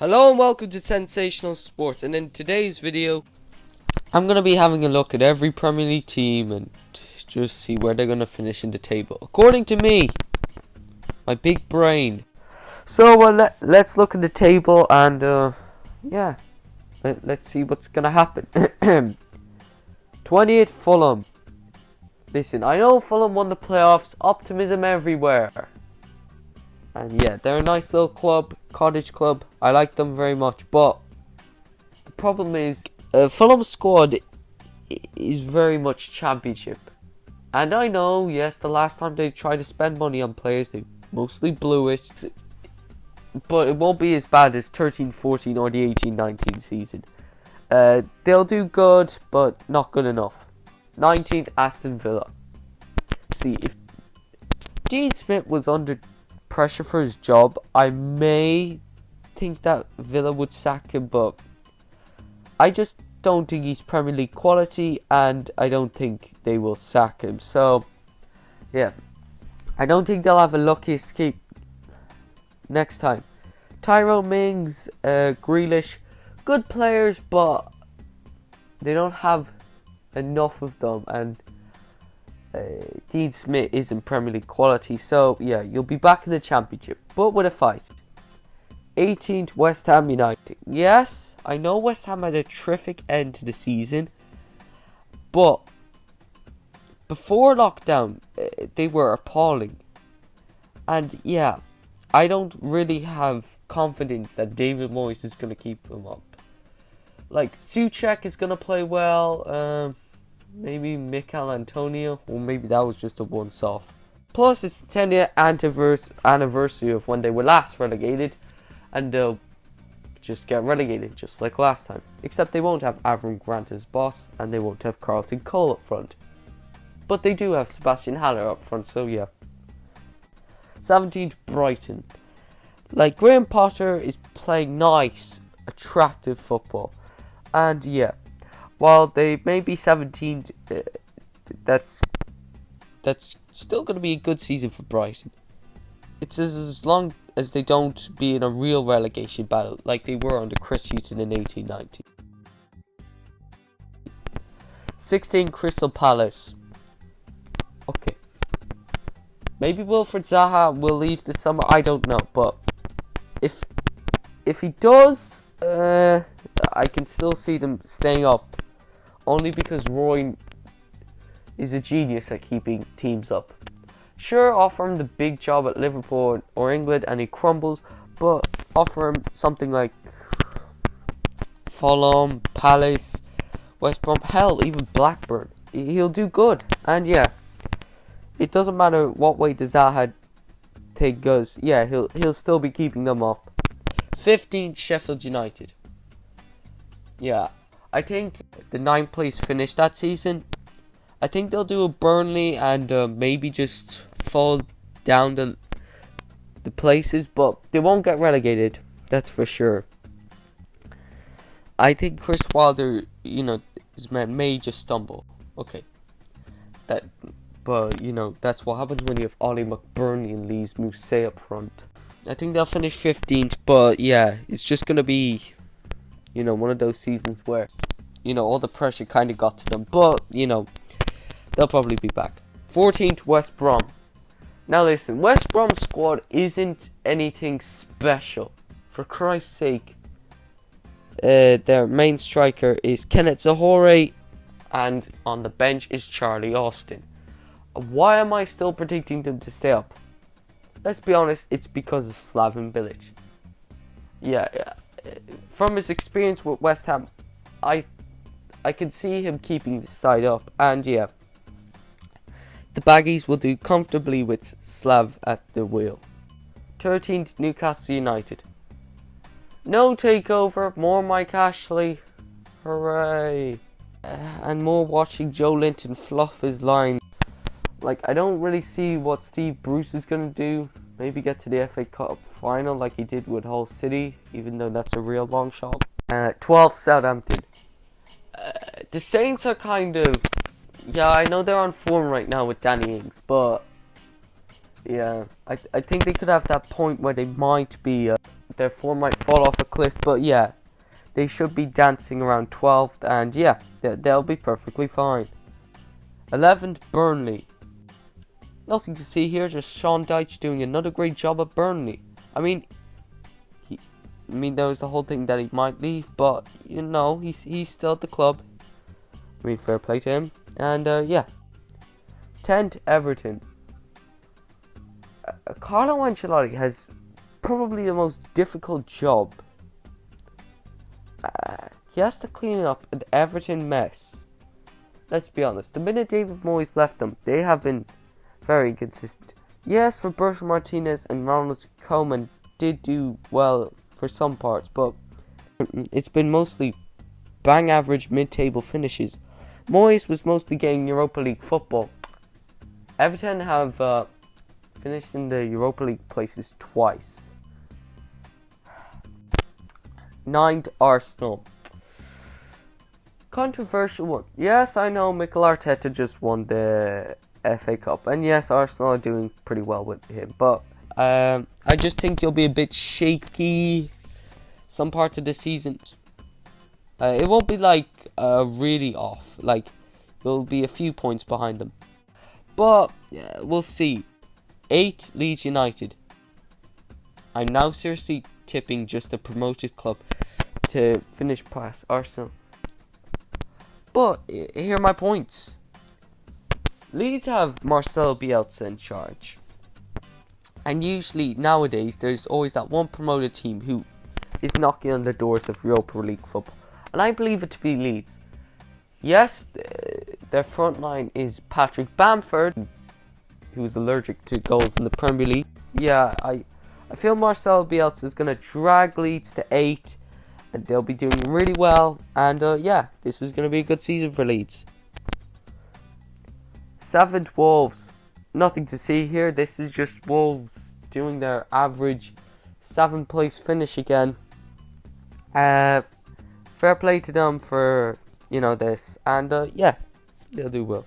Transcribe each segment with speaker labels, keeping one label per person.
Speaker 1: Hello and welcome to Sensational Sports, and in today's video I'm going to be having a look at every Premier League team and just see where they're going to finish in the table according to me, my big brain. So let's look at the table and yeah, let's see what's going to happen. 28th Fulham. Listen, I know Fulham won the playoffs, optimism everywhere. And yeah, they're a nice little club, cottage club. I like them very much. But the problem is, Fulham's squad is very much championship. And I know, yes, the last time they tried to spend money on players, they mostly blew it. But it won't be as bad as 13-14 or the 18-19 season. They'll do good, but not good enough. 19th Aston Villa. See, if Dean Smith was under pressure for his job, I may think that Villa would sack him, but I just don't think he's Premier League quality, and I don't think they will sack him. So yeah, I don't think they'll have a lucky escape next time. Tyrone Mings, Grealish, good players, but they don't have enough of them, and Dean Smith isn't Premier League quality. So yeah, you'll be back in the Championship, but with a fight. 18th West Ham United. Yes, I know West Ham had a terrific end to the season, but before lockdown they were appalling. And yeah, I don't really have confidence that David Moyes is going to keep them up. Like, Souček is going to play well, maybe Mikel Antonio, or maybe that was just a once-off. Plus, it's the 10th anniversary of when they were last relegated, and they'll just get relegated just like last time. Except they won't have Avram Grant as boss, and they won't have Carlton Cole up front. But they do have Sebastian Haller up front, so yeah. 17th Brighton. Like, Graham Potter is playing nice, attractive football. And yeah, while they may be 17th, that's still going to be a good season for Brighton. It's as long as they don't be in a real relegation battle like they were under Chris Hughton in 1890. 16 Crystal Palace. Okay, maybe Wilfried Zaha will leave this summer. I don't know, but if he does, I can still see them staying up, only because Roy is a genius at keeping teams up. Sure, offer him the big job at Liverpool or England and he crumbles, but offer him something like Fulham, Palace, West Brom, hell, even Blackburn. He'll do good. And yeah, it doesn't matter what way the Zaha thing goes. Yeah, he'll still be keeping them up. 15th Sheffield United. Yeah, I think the 9th place finish that season. I think they'll do a Burnley and maybe just fall down the places, but they won't get relegated. That's for sure. I think Chris Wilder, his man may just stumble. Okay, but that's what happens when you have Ollie McBurney and Leeds Mousset up front. I think they'll finish 15th, but yeah, it's just gonna be, one of those seasons where, all the pressure kind of got to them, but, they'll probably be back. 14th West Brom. Now listen, West Brom's squad isn't anything special. For Christ's sake, their main striker is Kenneth Zahore, and on the bench is Charlie Austin. Why am I still predicting them to stay up? Let's be honest, it's because of Slaven Bilic. Yeah. From his experience with West Ham, I can see him keeping the side up, and yeah, the Baggies will do comfortably with Slav at the wheel. 13th Newcastle United. No takeover, more Mike Ashley, hooray, and more watching Joe Linton fluff his line. Like, I don't really see what Steve Bruce is going to do. Maybe get to the FA Cup final like he did with Hull City, even though that's a real long shot. 12th Southampton. The Saints are kind of... Yeah, I know they're on form right now with Danny Ings, but... Yeah, I think they could have that point where they might be their form might fall off a cliff, but yeah, they should be dancing around 12th, and yeah, they'll be perfectly fine. 11th, Burnley. Nothing to see here, just Sean Dyche doing another great job at Burnley. I mean, there was the whole thing that he might leave, but you know, he's still at the club. I mean, fair play to him. And yeah, 10th, Everton. Carlo Ancelotti has probably the most difficult job. He has to clean up an Everton mess. Let's be honest, the minute David Moyes left them, they have been very inconsistent. Yes, Roberto Martinez and Ronald Koeman did do well for some parts, but it's been mostly bang average mid-table finishes. Moyes was mostly getting Europa League football. Everton have finished in the Europa League places twice. 9th, Arsenal. Controversial one. Yes, I know Mikel Arteta just won the FA Cup, and yes, Arsenal are doing pretty well with him, but I just think he'll be a bit shaky some parts of the season. It won't be like really off, like there'll be a few points behind them, but yeah, we'll see. 8th, Leeds United. I'm now seriously tipping just a promoted club to finish past Arsenal. But here are my points. Leeds have Marcelo Bielsa in charge. And usually nowadays there's always that one promoted team who is knocking on the doors of Europa League football. And I believe it to be Leeds. Yes, their front line is Patrick Bamford, who is allergic to goals in the Premier League. Yeah, I feel Marcelo Bielsa is going to drag Leeds to 8. And they'll be doing really well. And yeah, this is going to be a good season for Leeds. 7th, Wolves. Nothing to see here. This is just Wolves doing their average 7th place finish again. Fair play to them for, you know, this. And yeah, they'll do well.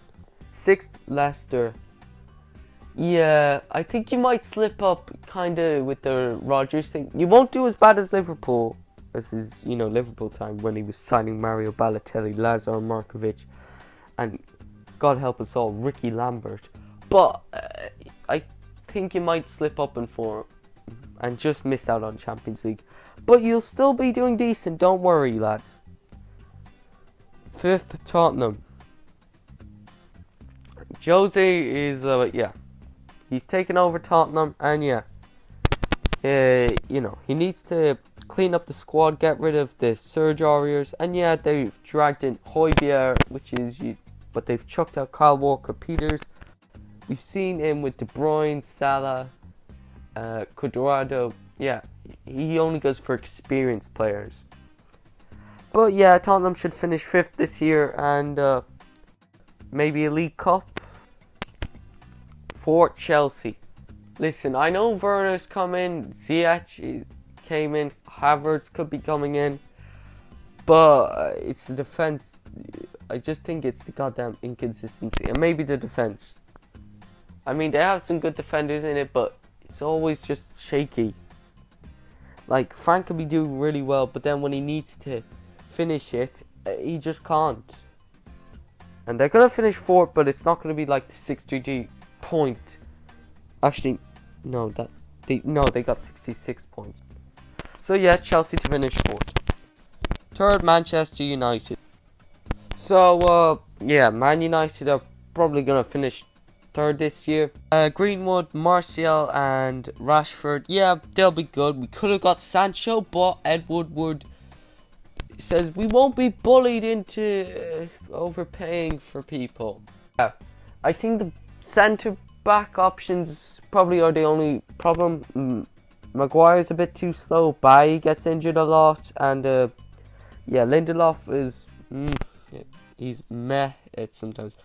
Speaker 1: 6th, Leicester. Yeah, I think you might slip up kind of with the Rodgers thing. You won't do as bad as Liverpool. This is, you know, Liverpool time when he was signing Mario Balotelli, Lazar Markovic, and God help us all, Ricky Lambert. But I think you might slip up in form and just miss out on Champions League. But you'll still be doing decent, don't worry, lads. 5th, Tottenham. Jose is, yeah, he's taken over Tottenham, and yeah, you know, he needs to clean up the squad, get rid of the Surge Warriors, and yeah, they've dragged in Højbjerg, which is, but they've chucked out Kyle Walker-Peters. We've seen him with De Bruyne, Salah, Cuadrado. Yeah, he only goes for experienced players. But yeah, Tottenham should finish 5th this year, and maybe a League Cup. 4th, Chelsea. Listen, I know Werner's come in, Ziyech came in, Havertz could be coming in, but it's the defense. I just think it's the goddamn inconsistency, and maybe the defense. I mean, they have some good defenders in it, but it's always just shaky. Like, Frank could be doing really well, but then when he needs to finish it, he just can't. And they're gonna finish 4th, but it's not gonna be like the 63 point. Actually, no, they got 66 points. So yeah, Chelsea to finish 4th. 3rd, Manchester United. So yeah, Man United are probably gonna finish 3rd this year. Greenwood, Martial, and Rashford. Yeah, they'll be good. We could have got Sancho, but Ed Woodward says we won't be bullied into overpaying for people. Yeah, I think the centre back options probably are the only problem. Maguire's a bit too slow. Bailly gets injured a lot, and yeah, Lindelof is he's meh at sometimes.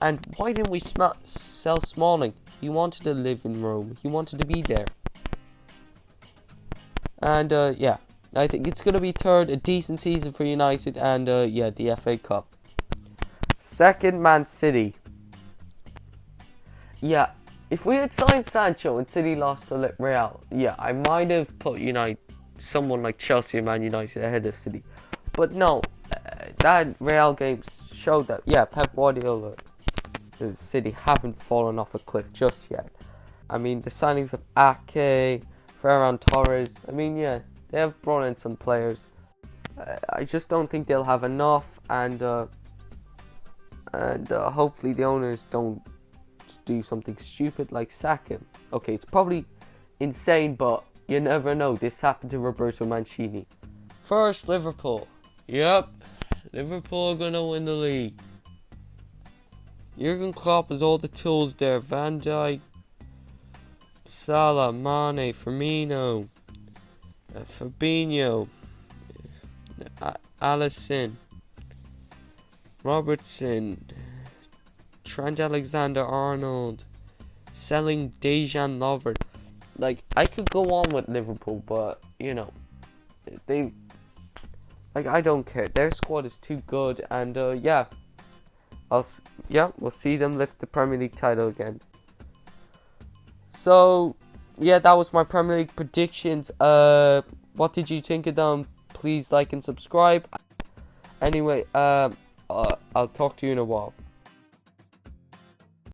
Speaker 1: And why didn't we sell Smalling? He wanted to live in Rome. He wanted to be there. And yeah, I think it's gonna be 3rd, a decent season for United, and yeah, the FA Cup. 2nd, Man City. Yeah, if we had signed Sancho and City lost to Real, yeah, I might have put someone like Chelsea and Man United ahead of City. But no, that Real game showed that, yeah, Pep Guardiola and City haven't fallen off a cliff just yet. I mean, the signings of Ake, Ferran Torres, I mean, yeah, they have brought in some players. I just don't think they'll have enough, and hopefully the owners don't do something stupid like sack him. Okay, it's probably insane, but you never know. This happened to Roberto Mancini. First, Liverpool. Yep, Liverpool are gonna win the league. Jurgen Klopp has all the tools there. Van Dijk, Salah, Mane, Firmino, Fabinho, Alisson, Robertson, Trent Alexander-Arnold, selling Dejan Lovren. Like, I could go on with Liverpool, but I don't care. Their squad is too good, and yeah, we'll see them lift the Premier League title again. So yeah, that was my Premier League predictions. What did you think of them? Please like and subscribe. Anyway, I'll talk to you in a while.